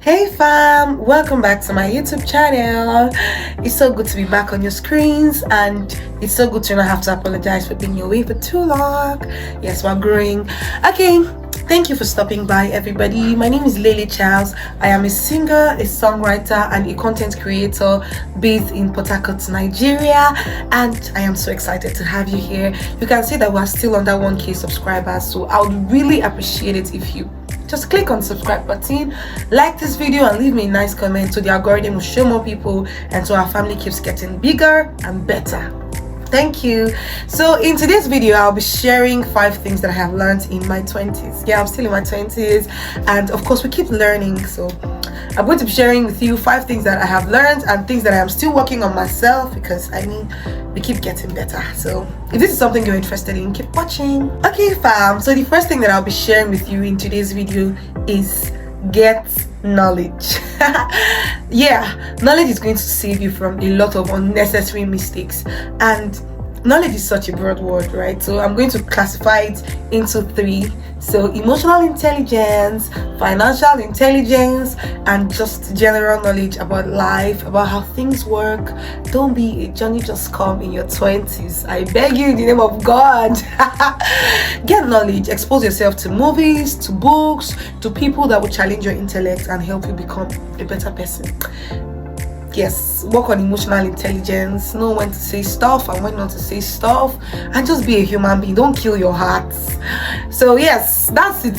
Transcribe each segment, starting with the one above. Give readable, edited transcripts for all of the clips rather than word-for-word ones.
Hey fam, welcome back to my YouTube channel. It's so good to be back on your screens, and it's so good to not have to apologize for being away for too long. Yes, we're growing. Okay, thank you for stopping by, everybody. My name is Lily Charles. I am a singer, a songwriter, and a content creator based in Port Harcourt, Nigeria, and I am so excited to have you here. You can see that we're still under 1K subscribers, so I would really appreciate it if you just click on the subscribe button, like this video, and leave me a nice comment so the algorithm will show more people and so our family keeps getting bigger and better. Thank you. So in today's video, I'll be sharing 5 things that I have learned in my 20s. Yeah, I'm still in my 20s, and of course we keep learning, so I'm going to be sharing with you 5 things that I have learned and things that I am still working on myself, because we keep getting better. So if this is something you're interested in, keep watching. Okay fam, so the first thing that I'll be sharing with you in today's video is get knowledge. Yeah, knowledge is going to save you from a lot of unnecessary mistakes, and knowledge is such a broad word, right? So I'm going to classify it into 3. So emotional intelligence, financial intelligence, and just general knowledge about life, about how things work. Don't be a Johnny just come in your 20s. I beg you in the name of God. Get knowledge, expose yourself to movies, to books, to people that will challenge your intellect and help you become a better person. Yes, work on emotional intelligence, know when to say stuff and when not to say stuff, and just be a human being. Don't kill your heart. So yes, that's it.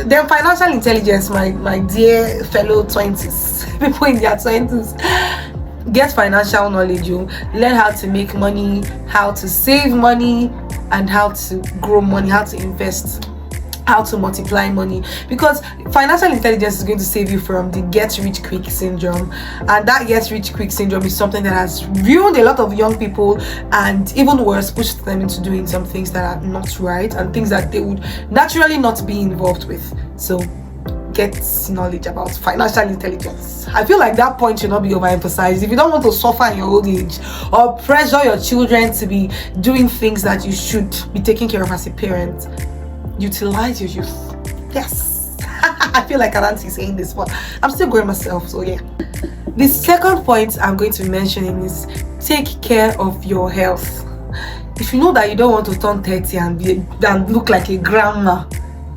Then financial intelligence, my dear fellow 20s, people in their 20s, get financial knowledge. You learn how to make money, how to save money, and how to grow money, how to invest, how to multiply money, because financial intelligence is going to save you from the get rich quick syndrome. And that get rich quick syndrome is something that has ruined a lot of young people, and even worse, pushed them into doing some things that are not right and things that they would naturally not be involved with. So get knowledge about financial intelligence. I feel like that point should not be overemphasized. If you don't want to suffer in your old age or pressure your children to be doing things that you should be taking care of as a parent, utilize your youth. Yes. I feel like an auntie saying this, but I'm still growing myself, so yeah. The second point I'm going to be mentioning is take care of your health. If you know that you don't want to turn 30 and look like a grandma,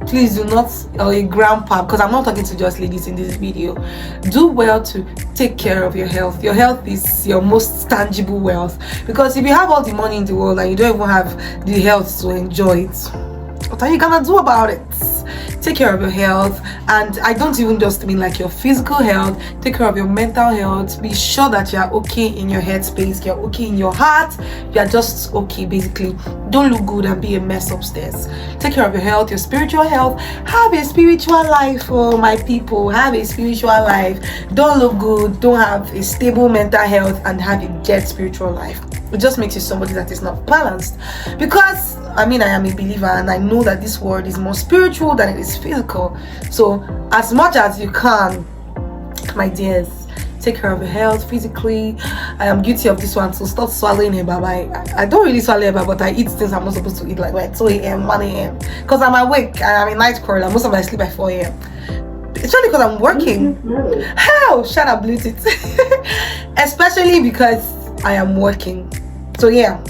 please do not, or a grandpa, because I'm not talking to just ladies in this video. Do well to take care of your health. Your health is your most tangible wealth, because if you have all the money in the world and you don't even have the health to enjoy it, what are you gonna do about it? Take care of your health, and I don't even just mean like your physical health. Take care of your mental health. Be sure that you are okay in your headspace, you're okay in your heart, you are just okay basically. Don't look good and be a mess upstairs. Take care of your health, your spiritual health. Have a spiritual life, oh my people. Have a spiritual life. Don't look good, don't have a stable mental health, and have a dead spiritual life. It just makes you somebody that is not balanced. Because I am a believer, and I know that this world is more spiritual than it is physical. So as much as you can, my dears, take care of your health physically. I am guilty of this one, so stop swallowing it. I don't really swallow it, but I eat things I'm not supposed to eat, like by 2 a.m, 1 a.m, because I'm awake and I'm a night crawler. Most of my sleep by 4 a.m. It's only because I'm working. How? Shut up, Bluetooth. Especially because I am working. So yeah,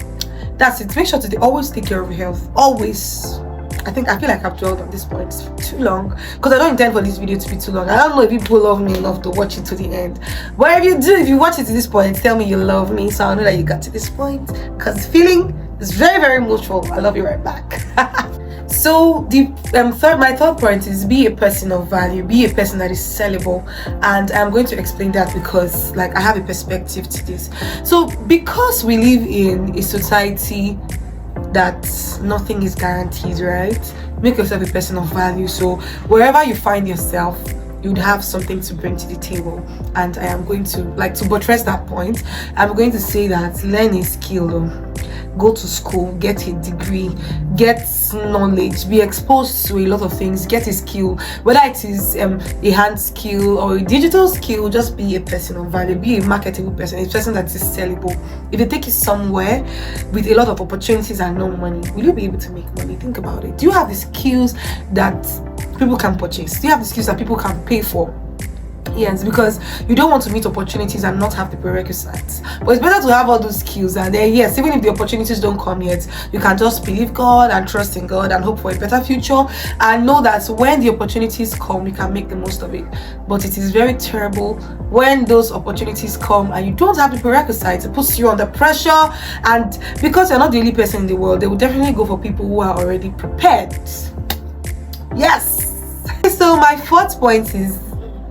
that's it. Make sure to always take care of your health. Always. I feel like I've dwelled on this point too long, because I don't intend for this video to be too long. I don't know if people love me enough to watch it to the end, but if you do, if you watch it to this point, tell me you love me, so I know that you got to this point, because the feeling is very, very mutual. I love you right back. So my third point is be a person of value, be a person that is sellable, and I'm going to explain that because like I have a perspective to this. So because we live in a society that nothing is guaranteed, right? Make yourself a person of value. So wherever you find yourself, you'd have something to bring to the table. And I am going to buttress that point. I'm going to say that learn a skill. Go to school, get a degree, get knowledge, be exposed to a lot of things, get a skill, whether it is a hand skill or a digital skill. Just be a person of value, be a marketable person, a person that is sellable. If you take it somewhere with a lot of opportunities and no money, will you be able to make money? Think about it. Do you have the skills that people can purchase? Do you have the skills that people can pay for? Yes, because you don't want to meet opportunities and not have the prerequisites. But it's better to have all those skills, and then yes, even if the opportunities don't come yet, you can just believe God and trust in God and hope for a better future, and know that when the opportunities come, you can make the most of it. But it is very terrible when those opportunities come and you don't have the prerequisites. It puts you under pressure, and because you're not the only person in the world, they will definitely go for people who are already prepared. Yes. So my fourth point is,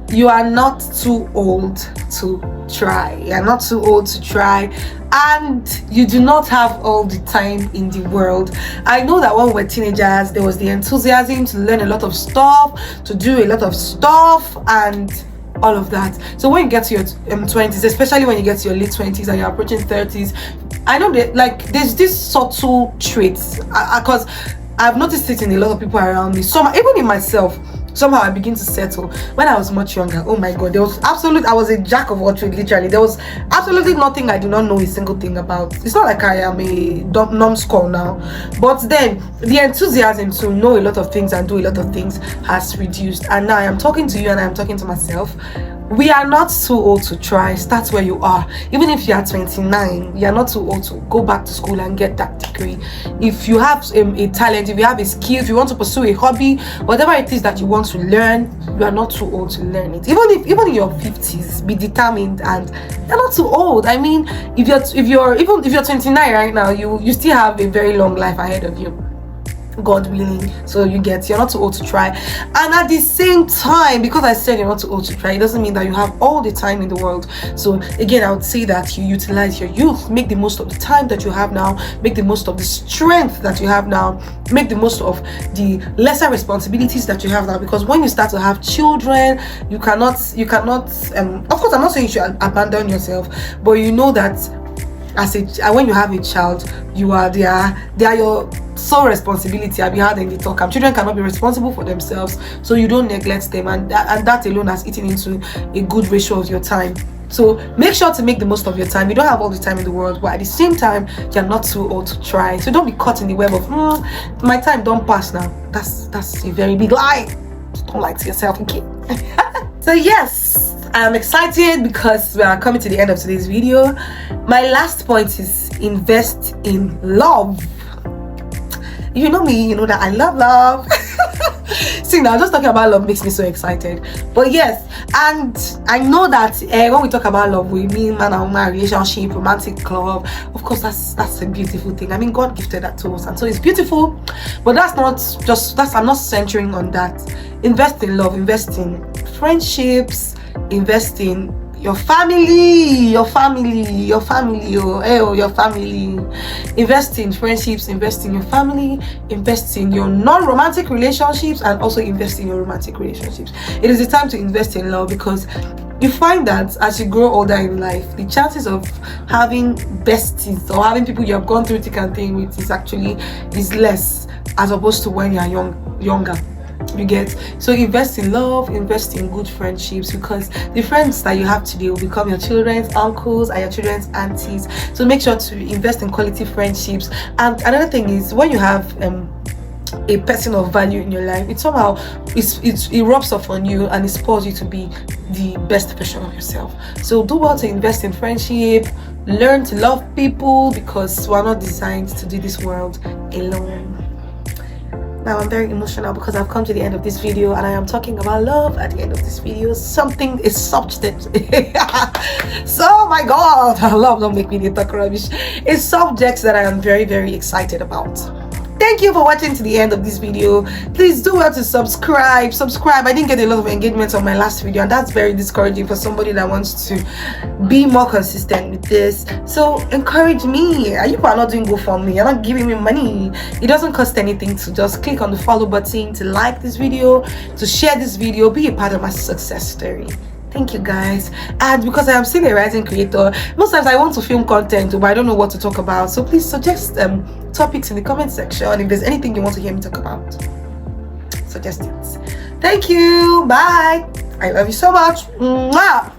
you are not too old to try. You're not too old to try, and you do not have all the time in the world. I know that when we were teenagers, there was the enthusiasm to learn a lot of stuff, to do a lot of stuff, and all of that. So when you get to your 20s, especially when you get to your late 20s and you're approaching 30s, I know that like there's this subtle traits, because I've noticed it in a lot of people around me. So even in myself, somehow I begin to settle. When I was much younger, oh my god, I was a jack of all trades, literally. There was absolutely nothing I did not know a single thing about. It's not like I am a numbskull now, but then the enthusiasm to know a lot of things and do a lot of things has reduced. And now I am talking to you and I am talking to myself. We are not too old to try. Start where you are. Even if you are 29, you are not too old to go back to school and get that degree. If you have a talent, if you have a skill, if you want to pursue a hobby, whatever it is that you want to learn, you are not too old to learn it. Even in your 50s, be determined, and you're not too old. I mean, if you're 29 right now, you still have a very long life ahead of you, God willing. So you're not too old to try. And at the same time, because I said you're not too old to try, it doesn't mean that you have all the time in the world. So again, I would say that you utilize your youth, make the most of the time that you have now, make the most of the strength that you have now, make the most of the lesser responsibilities that you have now. Because when you start to have children, you cannot of course, I'm not saying you should abandon yourself, but you know that when you have a child, they are your sole responsibility. I've been had in the talk. Children cannot be responsible for themselves, so you don't neglect them, and that alone has eaten into a good ratio of your time. So make sure to make the most of your time. You don't have all the time in the world, but at the same time, you're not too old to try. So don't be caught in the web of my time don't pass now. That's a very big lie. Just don't lie to yourself, okay? So yes, I'm excited because we are coming to the end of today's video. My last point is invest in love. You know me, you know that I love. See, now just talking about love makes me so excited. But yes, and I know that when we talk about love, we mean man and woman relationship, romantic love. Of course, that's a beautiful thing. I mean, God gifted that to us, and so it's beautiful. But I'm not centering on that. Invest in love, invest in friendships, invest in your family. Invest in friendships, invest in your family, invest in your non-romantic relationships, and also invest in your romantic relationships. It is the time to invest in love, because you find that as you grow older in life, the chances of having besties or having people you have gone through thick and thin with is less, as opposed to when you are younger. You get? So invest in love, invest in good friendships, because the friends that you have today will become your children's uncles and your children's aunties. So make sure to invest in quality friendships. And another thing is, when you have a person of value in your life, it somehow it rubs off on you and it spurs you to be the best version of yourself. So do well to invest in friendship, learn to love people, because we're not designed to do this world alone. Now I'm very emotional because I've come to the end of this video and I am talking about love at the end of this video. Something is subject. So my god, love don't make me talk rubbish. It's subjects that I am very, very excited about. Thank you for watching to the end of this video. Please do well to subscribe. I didn't get a lot of engagement on my last video, and that's very discouraging for somebody that wants to be more consistent with this. So encourage me. You are not doing GoFundMe, you're not giving me money. It doesn't cost anything to just click on the follow button, to like this video, to share this video, be a part of my success story. Thank you guys. And because I am still a rising creator, most times I want to film content, but I don't know what to talk about. So please suggest topics in the comment section. If there's anything you want to hear me talk about, suggest it. Thank you. Bye. I love you so much. Mwah.